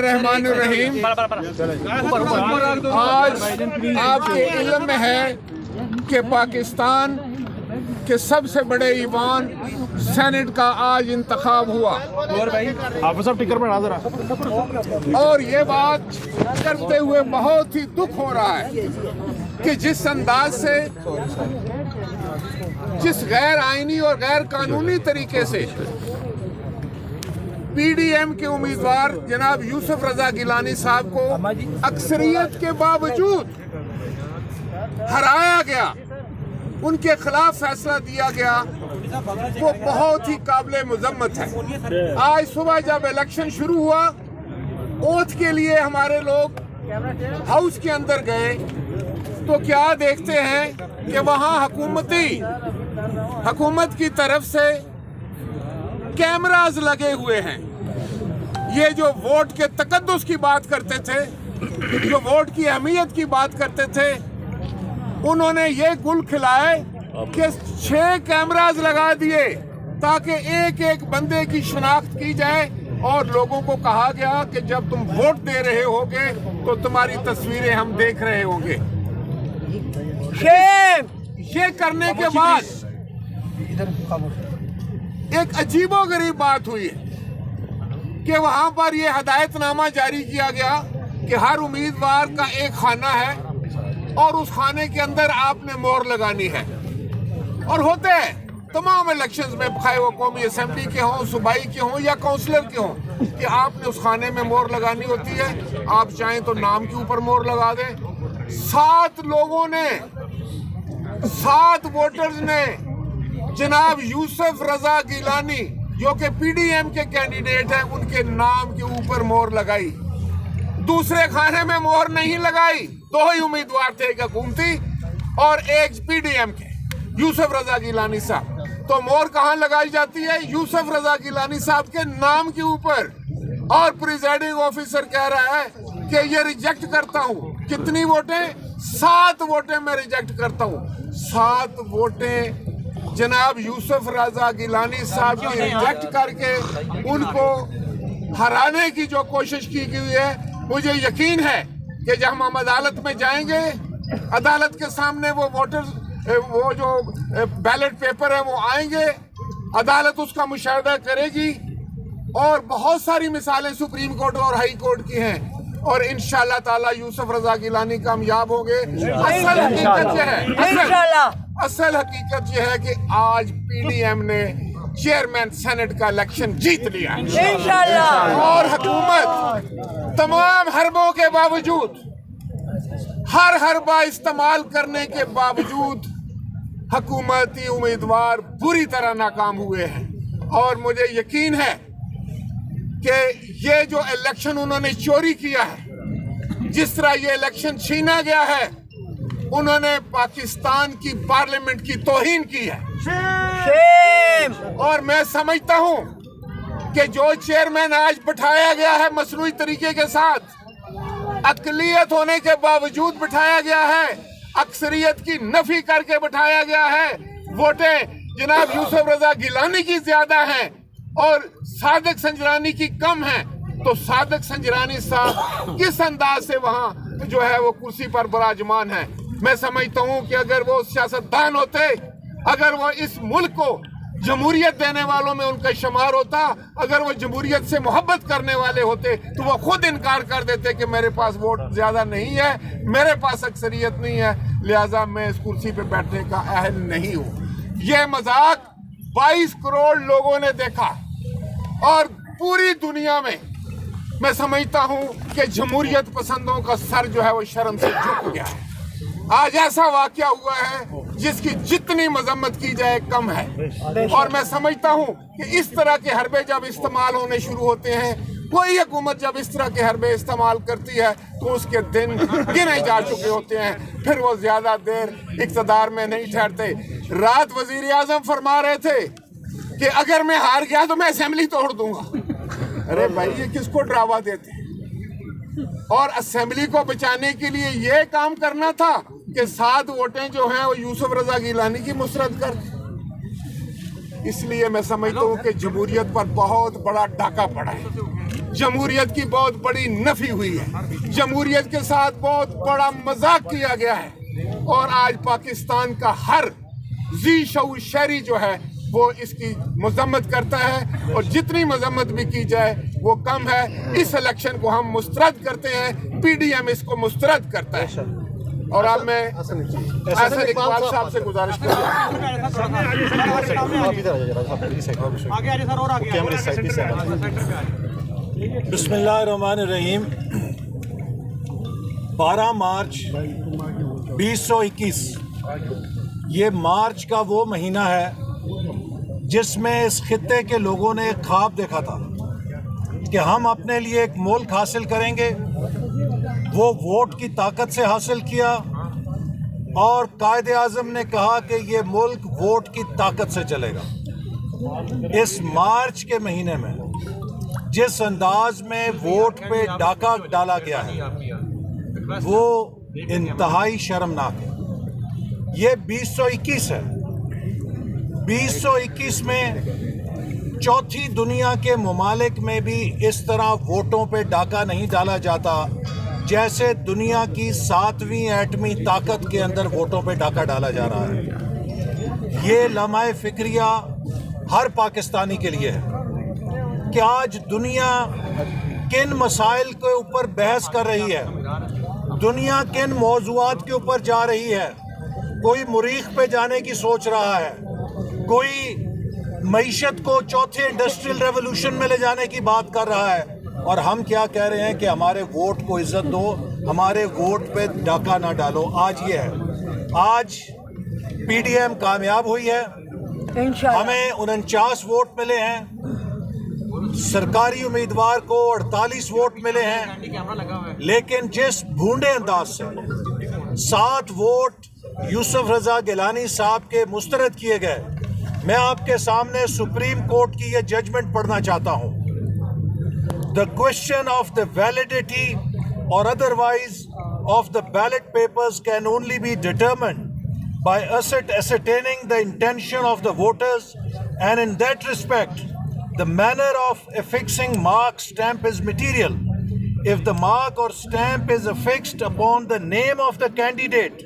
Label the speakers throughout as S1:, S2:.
S1: बिस्मिल्लाहिर्रहमानिर्रहीम। आज आपके इल्म में है कि पाकिस्तान के सबसे बड़े ईवान सेनेट का आज इंतखाब हुआ और ये बात करते हुए बहुत ही दुख हो रहा है कि जिस अंदाज से, जिस गैर आईनी और गैर कानूनी तरीके से पीडीएम के उम्मीदवार जनाब यूसुफ रजा गिलानी साहब को अक्सरियत के बावजूद हराया गया, उनके खिलाफ फैसला दिया गया, वो बहुत ही काबिल मुज़म्मत है। आज सुबह जब इलेक्शन शुरू हुआ, ओथ के लिए हमारे लोग हाउस के अंदर गए तो क्या देखते हैं कि वहाँ हुकूमत की तरफ से कैमरास लगे हुए हैं। ये जो वोट के तकद्दुस की बात करते थे, जो वोट की अहमियत की बात करते थे, उन्होंने ये गुल खिलाए कि 6 कैमरास लगा दिए ताकि एक एक बंदे की शिनाख्त की जाए और लोगों को कहा गया कि जब तुम वोट दे रहे होगे तो तुम्हारी तस्वीरें हम देख रहे होंगे। ये करने के बाद एक अजीबोगरीब बात हुई है कि वहां पर यह हदायतनामा जारी किया गया कि हर उम्मीदवार का एक खाना है और उस खाने के अंदर आपने मोहर लगानी है। और होते हैं तमाम इलेक्शंस में, खाए वो कौमी असेंबली के हों, सूबाई के हों या काउंसलर के हों, कि आपने उस खाने में मोहर लगानी होती है। आप चाहें तो नाम के ऊपर मोहर लगा दें। 7 लोगों ने, 7 वोटर्स ने जनाब यूसुफ रजा गिलानी जो कि पीडीएम के कैंडिडेट हैं, उनके नाम के ऊपर मोहर लगाई। दूसरे खाने में मोहर नहीं लगाई। 2 ही उम्मीदवार थे, एक हुकूमती और एक पीडीएम के, यूसुफ रजा गिलानी साहब। तो मोहर कहाँ लगाई जाती है? यूसुफ रजा गिलानी साहब के नाम के ऊपर। और प्रिजाइडिंग ऑफिसर कह रहा है कि ये रिजेक्ट करता हूँ। कितनी वोटें? 7 वोटें मैं रिजेक्ट करता हूँ। 7 वोटें जनाब यूसुफ रजा गिलानी साहब की रिजेक्ट करके उनको हराने की जो कोशिश की गई है, मुझे यकीन है कि जब हम अदालत में जाएंगे, अदालत के सामने वो वोटर्स, वो जो बैलेट पेपर है वो आएंगे, अदालत उसका मुशाहिदा करेगी और बहुत सारी मिसालें सुप्रीम कोर्ट और हाई कोर्ट की हैं और इंशाअल्लाह ताला यूसुफ रजा गिलानी कामयाब होंगे। असल हकीकत यह है कि आज पीडीएम ने चेयरमैन सेनेट का इलेक्शन जीत लिया है और हुकूमत तमाम हरबों के बावजूद, हर हरबा इस्तेमाल करने के बावजूद हुकूमती उम्मीदवार बुरी तरह नाकाम हुए हैं। और मुझे यकीन है कि ये जो इलेक्शन उन्होंने चोरी किया है, जिस तरह ये इलेक्शन छीना गया है, उन्होंने पाकिस्तान की पार्लियामेंट की तौहीन की है। और मैं समझता हूं कि जो चेयरमैन आज बिठाया गया है मसनूई तरीके के साथ, अकलियत होने के बावजूद बिठाया गया है, अक्सरियत की नफी करके बिठाया गया है। वोटें जनाब यूसुफ रजा गिलानी की ज्यादा हैं और सादिक संजरानी की कम है। तो सादिक संजरानी साहब किस अंदाज से वहां जो है वो कुर्सी पर बराजमान है। मैं समझता हूं कि अगर वो सियासतदान होते, अगर वो इस मुल्क को जमहूरियत देने वालों में उनका शुमार होता, अगर वो जमहूरियत से मोहब्बत करने वाले होते, तो वो खुद इनकार कर देते कि मेरे पास वोट ज्यादा नहीं है, मेरे पास अक्सरियत नहीं है, लिहाजा मैं इस कुर्सी पे बैठने का अहल नहीं हूँ। ये मजाक 22 करोड़ लोगों ने देखा और पूरी दुनिया में मैं समझता हूँ कि जमहूरियत पसंदों का सर जो है वो शर्म से झुक गया है। आज ऐसा वाकया हुआ है जिसकी जितनी मजम्मत की जाए कम है। और मैं समझता हूं कि इस तरह के हरबे जब इस्तेमाल होने शुरू होते हैं, कोई हुकूमत जब इस तरह के हरबे इस्तेमाल करती है तो उसके दिन गिने जा चुके होते हैं, फिर वो ज्यादा देर इक़्तिदार में नहीं ठहरते। रात वजीर आजम फरमा रहे थे कि अगर मैं हार गया तो मैं असेंबली तोड़ दूंगा। अरे भाई, ये किसको डरावा देते हैं? और असेंबली को बचाने के लिए ये काम करना था कि 7 वोटें जो हैं वो यूसुफ रजा गिलानी की मुसरत कर। इसलिए मैं समझता हूँ कि जमहूरियत पर बहुत बड़ा डाका पड़ा है। जमहूरियत की बहुत बड़ी नफी हुई है, जमहूरियत के साथ बहुत बड़ा मजाक किया गया है और आज पाकिस्तान का हर जी शऊर शहरी जो है वो इसकी मजम्मत करता है और जितनी मजम्मत भी की जाए वो कम है। इस इलेक्शन को हम मुस्तरद करते हैं, पीडीएम इसको मुस्तरद करता है। और अब मैं हसन इकबाल साहब से गुजारिश
S2: बिस्मिल्लाहिर्रहमानिर्रहीम। 12 मार्च 2021 ये मार्च का वो महीना है जिसमें इस खित्ते के लोगों ने एक ख्वाब देखा था कि हम अपने लिए एक मुल्क हासिल करेंगे। वो वोट की ताकत से हासिल किया और कायदे आज़म ने कहा कि ये मुल्क वोट की ताकत से चलेगा। इस मार्च के महीने में जिस अंदाज में वोट पे डाका डाला गया है वो इंतहाई शर्मनाक है। ये 2021 है। 2021 में चौथी दुनिया के ममालिक में भी इस तरह वोटों पे डाका नहीं डाला जाता जैसे दुनिया की 7वीं एटमी ताकत के अंदर वोटों पे डाका डाला जा रहा है। ये लम्हा फिक्रिया हर पाकिस्तानी के लिए है कि आज दुनिया किन मसाइल के ऊपर बहस कर रही है, दुनिया किन मौज़ूआत के ऊपर जा रही है। कोई मरीख पे जाने की सोच रहा है, कोई मईशत को चौथे इंडस्ट्रियल रेवोल्यूशन में ले जाने की बात कर रहा है, और हम क्या कह रहे हैं कि हमारे वोट को इज्जत दो, हमारे वोट पे डाका ना डालो। आज ये है, आज पीडीएम कामयाब हुई है, हमें 49 वोट मिले हैं, सरकारी उम्मीदवार को 48 वोट मिले हैं, लेकिन जिस भूंडे अंदाज से 7 वोट यूसुफ रजा गिलानी साहब के मुस्तरद किए गए, मैं आपके सामने सुप्रीम कोर्ट की ये जजमेंट पढ़ना चाहता हूं। The question of the validity or otherwise of the ballot papers can only be determined by ascertaining the intention of the voters, and in that respect, the manner of affixing mark stamp is material. If the mark or stamp is affixed upon the name of the candidate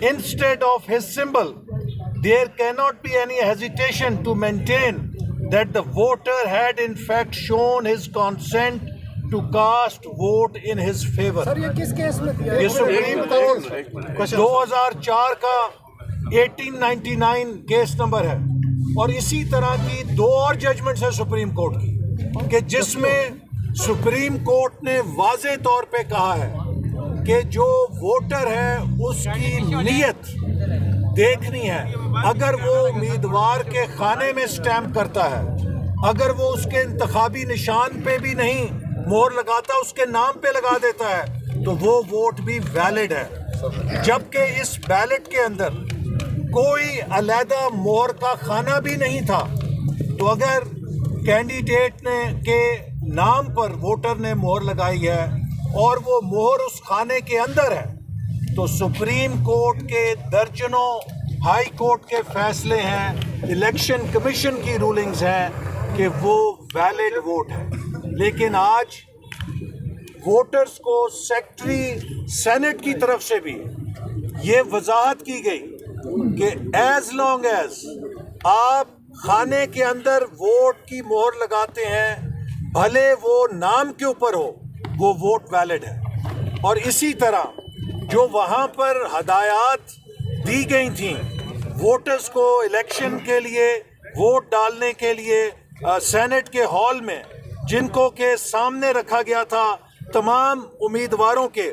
S2: instead of his symbol, there cannot be any hesitation to maintain that the voter had in fact shown his consent to cast vote in his favor.
S3: Sir ये किस case में दिया है?
S2: ये supreme court 2004 का 1899 case number है, और इसी तरह की 2 और जजमेंट्स है सुप्रीम कोर्ट की कि जिसमें सुप्रीम कोर्ट ने वाज़े तौर पे कहा है कि जो वोटर है उसकी नीयत देखनी है। अगर वो उम्मीदवार के खाने में स्टैम्प करता है, अगर वो उसके इंतखाबी निशान पे भी नहीं मोहर लगाता, उसके नाम पे लगा देता है, तो वो वोट भी वैलिड है। जबकि इस बैलेट के अंदर कोई अलहदा मोहर का खाना भी नहीं था, तो अगर कैंडिडेट ने के नाम पर वोटर ने मोहर लगाई है और वो मोहर उस खाने के अंदर है, तो सुप्रीम कोर्ट के दर्जनों हाई कोर्ट के फैसले हैं, इलेक्शन कमीशन की रूलिंग्स हैं कि वो वैलिड वोट है। लेकिन आज वोटर्स को सेक्रेटरी सेनेट की तरफ से भी ये वजाहत की गई कि एज लॉन्ग एज आप खाने के अंदर वोट की मोहर लगाते हैं, भले वो नाम के ऊपर हो, वो वोट वैलिड है। और इसी तरह जो वहाँ पर हदायत दी गई थी वोटर्स को इलेक्शन के लिए वोट डालने के लिए सेनेट के हॉल में, जिनको के सामने रखा गया था तमाम उम्मीदवारों के,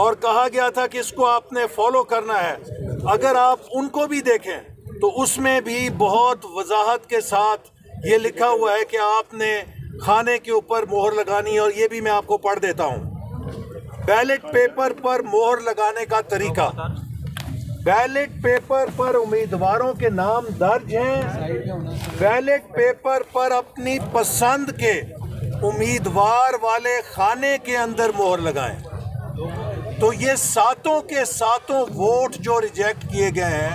S2: और कहा गया था कि इसको आपने फॉलो करना है, अगर आप उनको भी देखें तो उसमें भी बहुत वजाहत के साथ ये लिखा हुआ है कि आपने खाने के ऊपर मोहर लगानी है। और ये भी मैं आपको पढ़ देता हूँ। बैलेट पेपर पर मोहर लगाने का तरीका, बैलेट पेपर पर उम्मीदवारों के नाम दर्ज हैं, बैलेट पेपर पर अपनी पसंद के उम्मीदवार वाले खाने के अंदर मोहर लगाएं। तो ये 7 के 7 वोट जो रिजेक्ट किए गए हैं,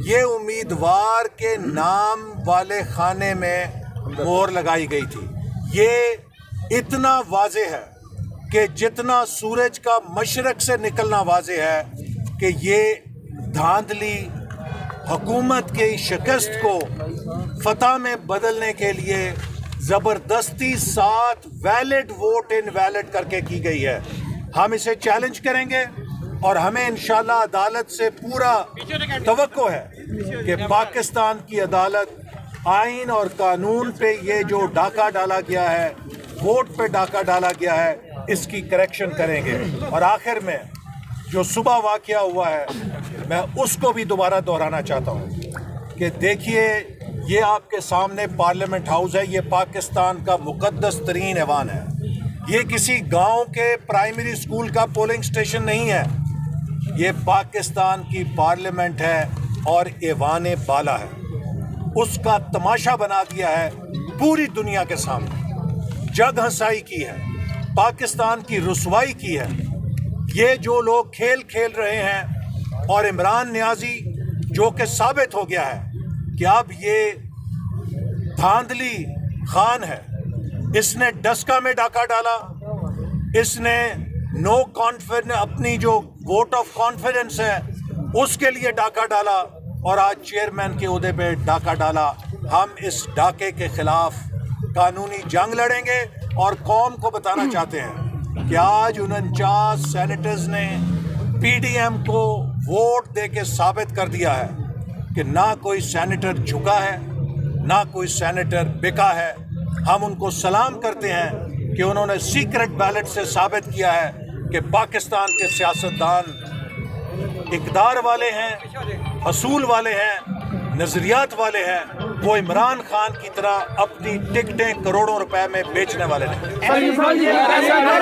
S2: ये उम्मीदवार के नाम वाले खाने में मोहर लगाई गई थी। ये اتنا واضح ہے کہ جتنا سورج کا مشرق سے نکلنا واضح ہے کہ یہ دھاندلی حکومت کی شکست کو فتح میں بدلنے کے لیے زبردستی 7 ویلڈ ووٹ انویلڈ کر کے کی گئی ہے. ہم اسے چیلنج کریں گے اور ہمیں انشاءاللہ عدالت سے پورا توقع ہے کہ پاکستان کی عدالت آئین اور قانون پہ یہ جو ڈاکہ ڈالا گیا ہے، ووٹ پہ ڈاکہ ڈالا گیا ہے، اس کی کریکشن کریں گے. اور آخر میں جو صبح واقعہ ہوا ہے میں اس کو بھی دوبارہ دہرانا چاہتا ہوں کہ دیکھیے یہ آپ کے سامنے پارلیمنٹ ہاؤس ہے، یہ پاکستان کا مقدس ترین ایوان ہے. یہ کسی گاؤں کے پرائمری اسکول کا پولنگ سٹیشن نہیں ہے، یہ پاکستان کی پارلیمنٹ ہے اور ایوان بالا ہے. اس کا تماشا بنا دیا ہے پوری دنیا کے سامنے، جگ ہنسائی کی ہے، پاکستان کی رسوائی کی ہے. یہ جو لوگ کھیل کھیل رہے ہیں اور عمران نیازی جو کہ ثابت ہو گیا ہے کہ اب یہ دھاندلی خان ہے، اس نے ڈسکا میں ڈاکہ ڈالا، اس نے نو کانفیڈنس اپنی جو ووٹ آف کانفیڈنس ہے اس کے لیے ڈاکہ ڈالا اور آج چیئرمین کے عہدے پہ ڈاکہ ڈالا. ہم اس ڈاکے کے خلاف قانونی جنگ لڑیں گے اور قوم کو بتانا چاہتے ہیں کہ آج 49 سینیٹرز نے پی ڈی ایم کو ووٹ دے کے ثابت کر دیا ہے کہ نہ کوئی سینیٹر جھکا ہے، نہ کوئی سینیٹر بکا ہے. ہم ان کو سلام کرتے ہیں کہ انہوں نے سیکرٹ بیلٹ سے ثابت کیا ہے کہ پاکستان کے سیاستدان اقدار والے ہیں، اصول والے ہیں، نظریات والے ہیں. وہ عمران خان کی طرح اپنی ٹکٹیں کروڑوں روپے میں بیچنے والے نہیں.